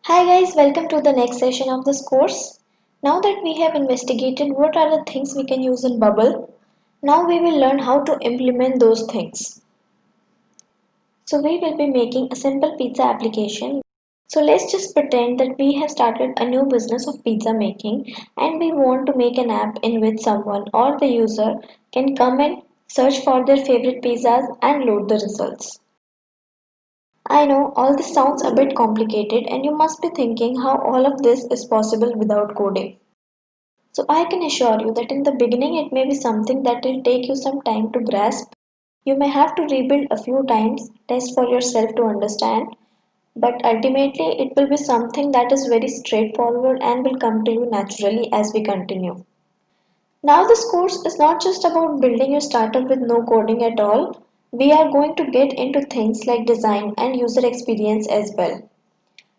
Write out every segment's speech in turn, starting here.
Hi guys, welcome to the next session of this course. Now that we have investigated what are the things we can use in Bubble, now we will learn how to implement those things. So we will be making a simple pizza application. So let's just pretend that we have started a new business of pizza making and we want to make an app in which someone or the user can come and search for their favorite pizzas and load the results. I know all this sounds a bit complicated and you must be thinking how all of this is possible without coding. So I can assure you that in the beginning it may be something that will take you some time to grasp. You may have to rebuild a few times, test for yourself to understand, but ultimately it will be something that is very straightforward and will come to you naturally as we continue. Now this course is not just about building your startup with no coding at all. We are going to get into things like design and user experience as well.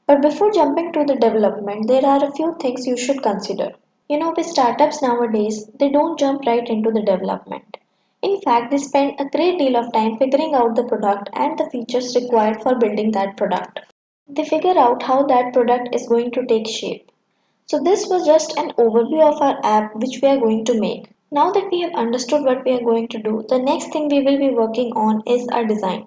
But before jumping to the development, there are a few things you should consider. With startups nowadays, they don't jump right into the development. In fact, they spend a great deal of time figuring out the product and the features required for building that product. They figure out how that product is going to take shape. So this was just an overview of our app which we are going to make. Now that we have understood what we are going to do, the next thing we will be working on is our design.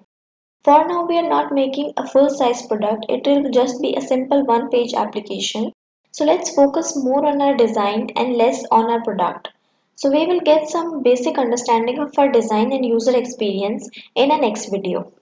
For now, we are not making a full-size product, it will just be a simple one-page application. So let's focus more on our design and less on our product. So we will get some basic understanding of our design and user experience in our next video.